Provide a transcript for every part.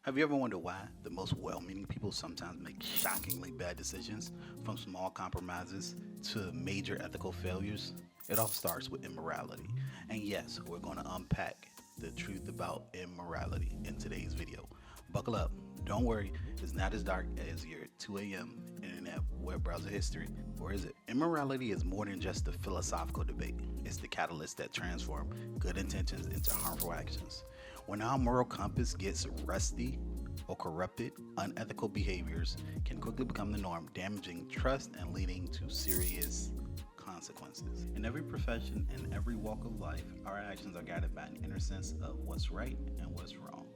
Have you ever wondered why the most well meaning people sometimes make shockingly bad decisions, from small compromises to major ethical failures? It all starts with immorality. And yes, we're going to unpack the truth about immorality in today's video. Buckle up. Don't worry, it's not as dark as your 2 a.m. internet web browser history. Or is it? Immorality is more than just a philosophical debate, it's the catalyst that transforms good intentions into harmful actions. When our moral compass gets rusty or corrupted, unethical behaviors can quickly become the norm, damaging trust and leading to serious consequences. In every profession and every walk of life, our actions are guided by an inner sense of what's right and what's wrong.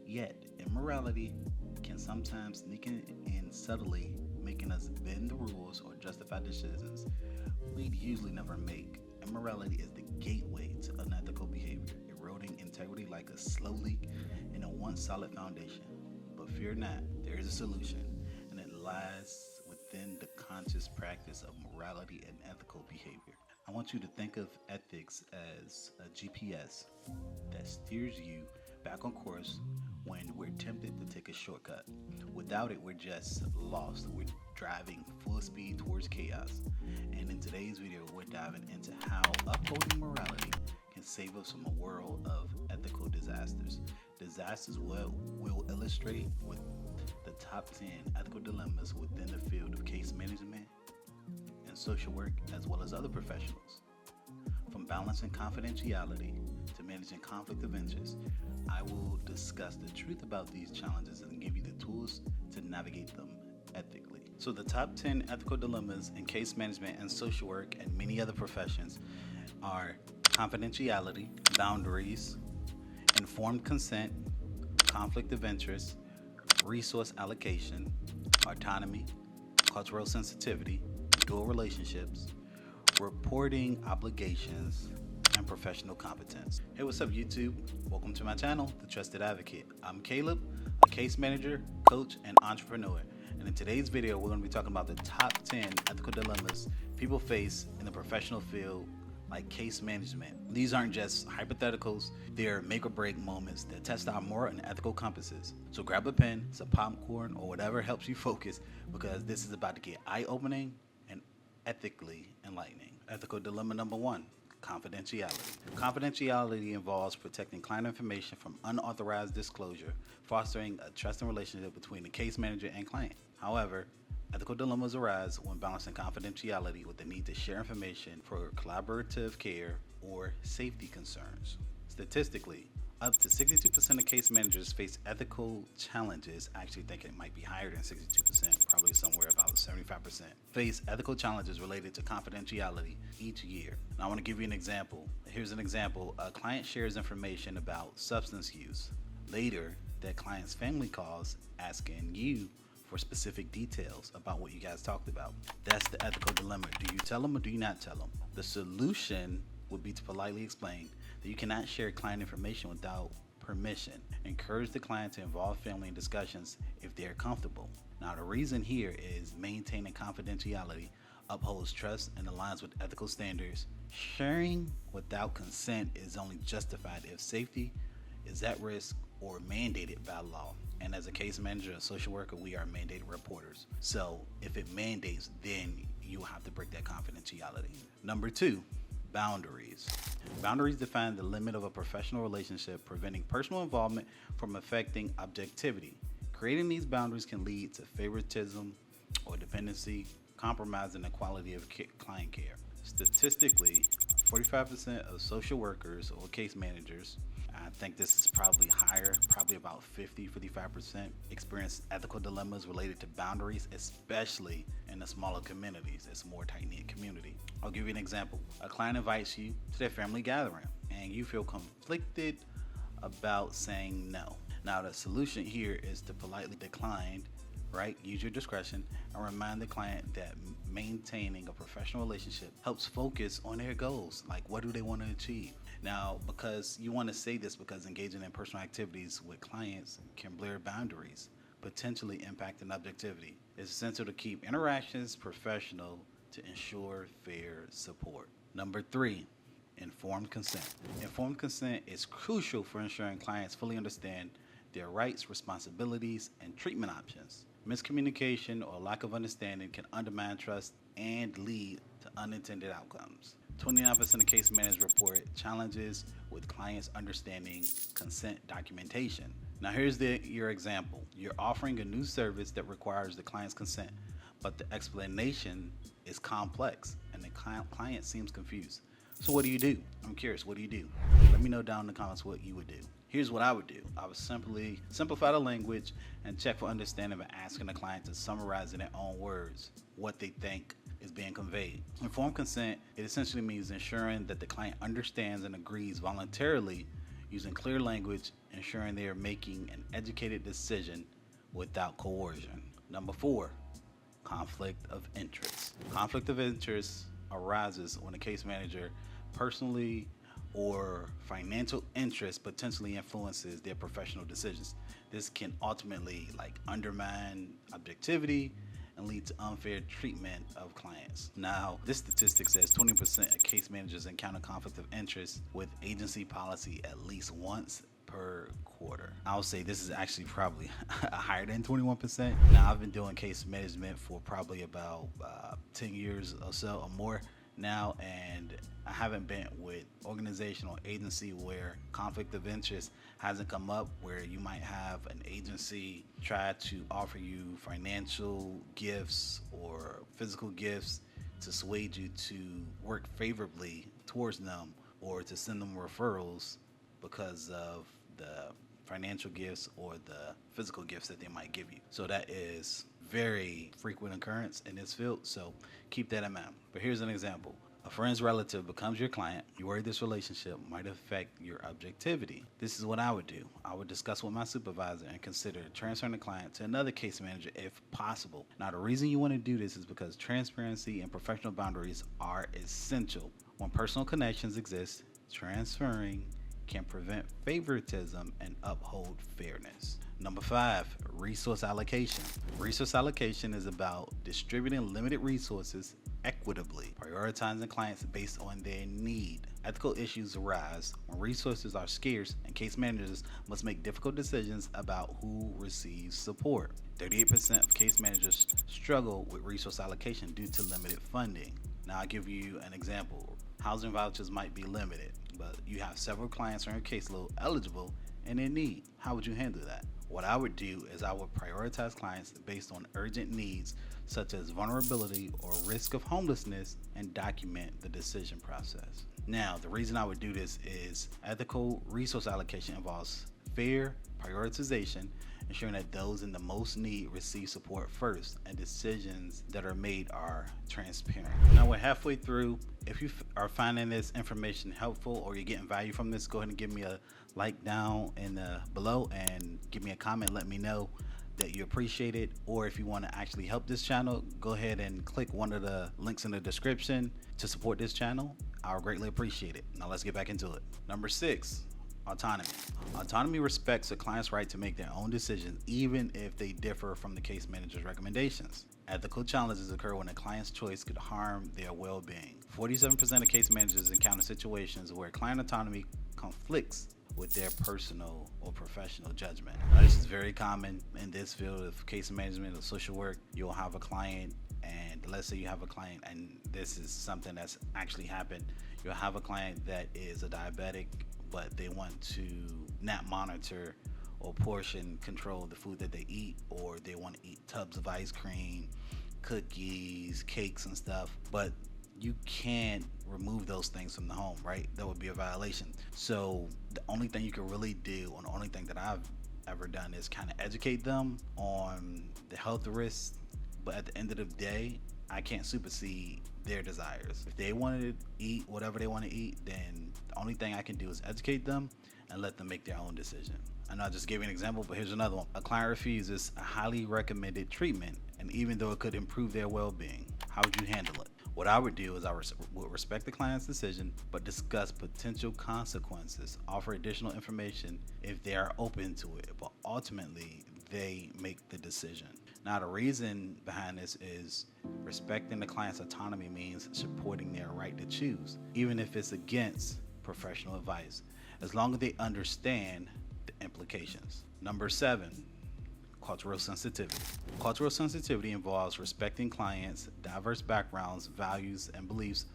Yet, immorality can sometimes sneak in subtly, making us bend the rules or justify decisions we'd usually never make. Immorality is the gateway to unethical behavior, eroding integrity like a slow leak in a once solid foundation. But fear not, there is a solution, and it lies within the conscious practice of morality and ethical behavior. I want you to think of ethics as a GPS that steers you back on course when we're tempted to take a shortcut. Without it, we're just lost. We're driving full speed towards chaos. And in today's video, we're diving into how upholding morality can save us from a world of ethical disasters. Disasters we'll illustrate with the top 10 ethical dilemmas within the field of case management and social work, as well as other professionals. From balancing confidentiality to managing conflict of interest, I will discuss the truth about these challenges and give you the tools to navigate them ethically. So, the top 10 ethical dilemmas in case management and social work and many other professions are confidentiality, boundaries, informed consent, conflict of interest, resource allocation, autonomy, cultural sensitivity, dual relationships, reporting obligations, and professional competence. Hey, what's up, YouTube? Welcome to my channel, The Trusted Advocate. I'm Caleb, a case manager, coach, and entrepreneur. And in today's video, we're going to be talking about the top 10 ethical dilemmas people face in the professional field like case management. These aren't just hypotheticals, they're make or break moments that test our moral and ethical compasses. So grab a pen, some popcorn, or whatever helps you focus, because this is about to get eye-opening and ethically enlightening. Ethical dilemma number 1. Confidentiality. Confidentiality involves protecting client information from unauthorized disclosure, fostering a trusting relationship between the case manager and client. However, ethical dilemmas arise when balancing confidentiality with the need to share information for collaborative care or safety concerns. Statistically, up to 62% of case managers face ethical challenges. I actually think it might be higher than 62%, probably somewhere about 75%. Face ethical challenges related to confidentiality each year. Now, I want to give you an example. Here's an example. A client shares information about substance use. Later, that client's family calls asking you for specific details about what you guys talked about. That's the ethical dilemma. Do you tell them or do you not tell them? The solution would be to politely explain that you cannot share client information without permission. Encourage the client to involve family in discussions if they are comfortable. Now, the reason here is maintaining confidentiality upholds trust and aligns with ethical standards. Sharing without consent is only justified if safety is at risk or mandated by law. And as a case manager and social worker, we are mandated reporters. So if it mandates, then you have to break that confidentiality. Number 2, boundaries. Boundaries define the limit of a professional relationship, preventing personal involvement from affecting objectivity. Creating these boundaries can lead to favoritism or dependency, compromising the quality of client care. Statistically, 45% of social workers or case managers, I think this is probably higher, probably about 55%, experience ethical dilemmas related to boundaries, especially in the smaller communities. It's a more tight-knit community. I'll give you an example. A client invites you to their family gathering, and you feel conflicted about saying no. Now, the solution here is to politely decline, right? Use your discretion and remind the client that maintaining a professional relationship helps focus on their goals. Like, what do they want to achieve? Now, because you want to say this because engaging in personal activities with clients can blur boundaries, potentially impacting objectivity. It's essential to keep interactions professional to ensure fair support. Number 3, informed consent. Informed consent is crucial for ensuring clients fully understand their rights, responsibilities, and treatment options. Miscommunication or lack of understanding can undermine trust and lead to unintended outcomes. 29% of case managers report challenges with clients understanding consent documentation. Now, here's your example. You're offering a new service that requires the client's consent, but the explanation is complex and the client seems confused. So, what do you do? I'm curious, what do you do? Let me know down in the comments what you would do. Here's what I would do. I would simply simplify the language and check for understanding by asking the client to summarize in their own words what they think is being conveyed. Informed consent, it essentially means ensuring that the client understands and agrees voluntarily using clear language, ensuring they are making an educated decision without coercion. Number 4, conflict of interest. Conflict of interest arises when a case manager personally or financial interest potentially influences their professional decisions. This can ultimately undermine objectivity and lead to unfair treatment of clients. Now, this statistic says 20% of case managers encounter conflict of interest with agency policy at least once per quarter. I would say this is actually probably higher than 21%. Now, I've been doing case management for probably about 10 years or so or more now, and I haven't been with organization or agency where conflict of interest hasn't come up, where you might have an agency try to offer you financial gifts or physical gifts to sway you to work favorably towards them or to send them referrals because of the financial gifts or the physical gifts that they might give you. So that is very frequent occurrence in this field, so keep that in mind. But here's an example. A friend's relative becomes your client. You worry this relationship might affect your objectivity. This is what I would do. I would discuss with my supervisor and consider transferring the client to another case manager if possible. Now, the reason you want to do this is because transparency and professional boundaries are essential. When personal connections exist, transferring can prevent favoritism and uphold fairness. Number 5, resource allocation. Resource allocation is about distributing limited resources equitably, prioritizing clients based on their need. Ethical issues arise when resources are scarce and case managers must make difficult decisions about who receives support. 38% of case managers struggle with resource allocation due to limited funding. Now, I'll give you an example. Housing vouchers might be limited, but you have several clients on your caseload eligible and in need. How would you handle that? What I would do is I would prioritize clients based on urgent needs such as vulnerability or risk of homelessness and document the decision process. Now, the reason I would do this is ethical resource allocation involves fair prioritization, ensuring that those in the most need receive support first and decisions that are made are transparent. Now, we're halfway through. If you are finding this information helpful or you're getting value from this, go ahead and give me a like down in the below and give me a comment. Let me know that you appreciate it, or if you want to actually help this channel, go ahead and click one of the links in the description to support this channel. I'll greatly appreciate it. Now let's get back into it. Number 6, autonomy. Autonomy respects a client's right to make their own decisions even if they differ from the case manager's recommendations. Ethical challenges occur when a client's choice could harm their well-being. 47% of case managers encounter situations where client autonomy conflicts with their personal or professional judgment. Now, this is very common in this field of case management or social work. You'll have a client, and let's say you have a client, and this is something that's actually happened. You'll have a client that is a diabetic, but they want to not monitor or portion control the food that they eat, or they want to eat tubs of ice cream, cookies, cakes, and stuff, but you can't remove those things from the home, right? That would be a violation. So the only thing you can really do, and the only thing that I've ever done, is kind of educate them on the health risks. But at the end of the day, I can't supersede their desires. If they want to eat whatever they want to eat, then the only thing I can do is educate them and let them make their own decision. And I'll just give you an example, but here's another one. A client refuses a highly recommended treatment, and even though it could improve their well-being, how would you handle it? What I would do is I would respect the client's decision, but discuss potential consequences, offer additional information if they are open to it, but ultimately they make the decision. Now, the reason behind this is respecting the client's autonomy means supporting their right to choose, even if it's against professional advice, as long as they understand the implications. Number 7, cultural sensitivity. Cultural sensitivity involves respecting clients' diverse backgrounds, values, and beliefs,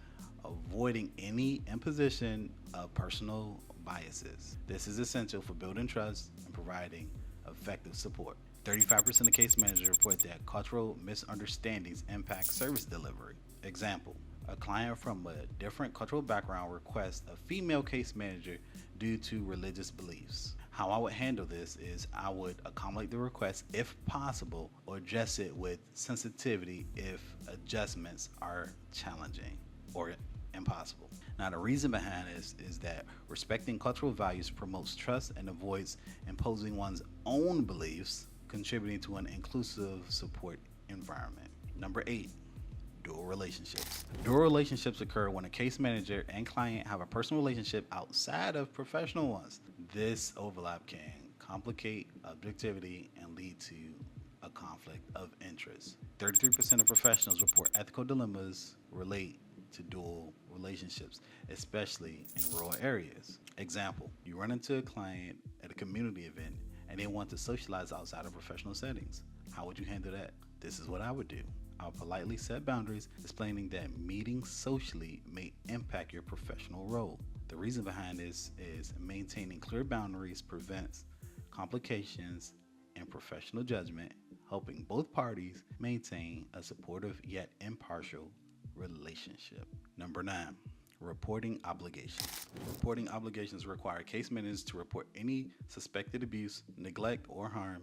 avoiding any imposition of personal biases. This is essential for building trust and providing effective support. 35% of case managers report that cultural misunderstandings impact service delivery. Example: a client from a different cultural background requests a female case manager due to religious beliefs. How I would handle this is I would accommodate the request if possible or address it with sensitivity if adjustments are challenging or impossible. Now, the reason behind this is that respecting cultural values promotes trust and avoids imposing one's own beliefs, contributing to an inclusive support environment. Number 8, dual relationships. Dual relationships occur when a case manager and client have a personal relationship outside of professional ones. This overlap can complicate objectivity and lead to a conflict of interest. 33% of professionals report ethical dilemmas relate to dual relationships, especially in rural areas. Example: you run into a client at a community event and they want to socialize outside of professional settings. How would you handle that? This is what I would do. I'll politely set boundaries, explaining that meeting socially may impact your professional role. The reason behind this is maintaining clear boundaries prevents complications and professional judgment, helping both parties maintain a supportive yet impartial relationship. Number 9, reporting obligations. Reporting obligations require case managers to report any suspected abuse, neglect, or harm,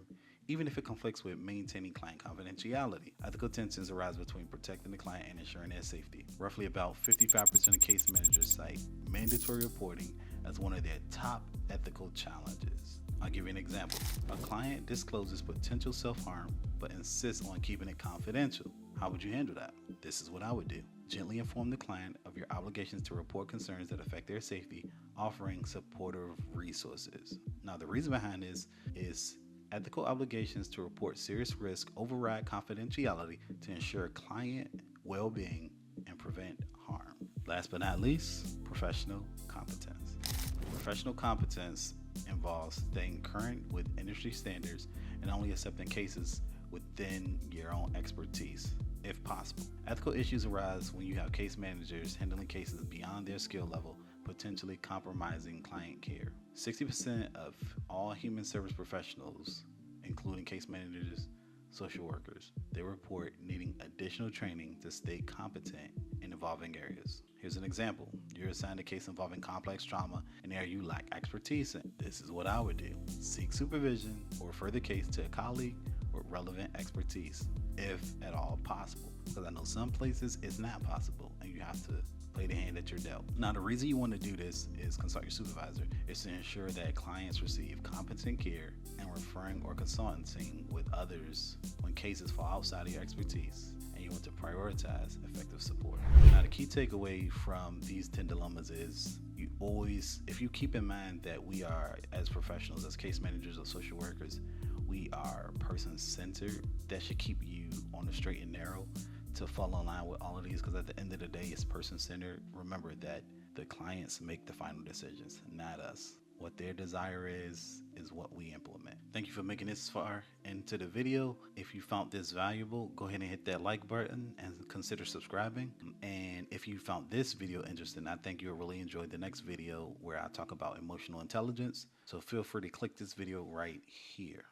even if it conflicts with maintaining client confidentiality. Ethical tensions arise between protecting the client and ensuring their safety. Roughly about 55% of case managers cite mandatory reporting as one of their top ethical challenges. I'll give you an example. A client discloses potential self-harm but insists on keeping it confidential. How would you handle that? This is what I would do. Gently inform the client of your obligations to report concerns that affect their safety, offering supportive resources. Now, the reason behind this is ethical obligations to report serious risk override confidentiality to ensure client well-being and prevent harm. Last but not least, professional competence. Professional competence involves staying current with industry standards and only accepting cases within your own expertise, if possible. Ethical issues arise when you have case managers handling cases beyond their skill level, potentially compromising client care. 60% of all human service professionals, including case managers, social workers, they report needing additional training to stay competent in evolving areas. Here's an example. You're assigned a case involving complex trauma, an area you lack expertise in. This is what I would do. Seek supervision or refer the case to a colleague with relevant expertise, if at all possible. Because I know some places it's not possible and you have to play the hand that you're dealt. Now, the reason you want to do this is consult your supervisor. It's to ensure that clients receive competent care and referring or consulting with others when cases fall outside of your expertise, and you want to prioritize effective support. Now, the key takeaway from these 10 dilemmas is you always, if you keep in mind that we are, as professionals, as case managers or social workers, we are person-centered. That should keep you on the straight and narrow to follow in line with all of these, because at the end of the day, it's person-centered. Remember that the clients make the final decisions, not us. What their desire is what we implement. Thank you for making this far into the video. If you found this valuable, go ahead and hit that like button and consider subscribing. And if you found this video interesting, I think you'll really enjoy the next video where I talk about emotional intelligence. So feel free to click this video right here.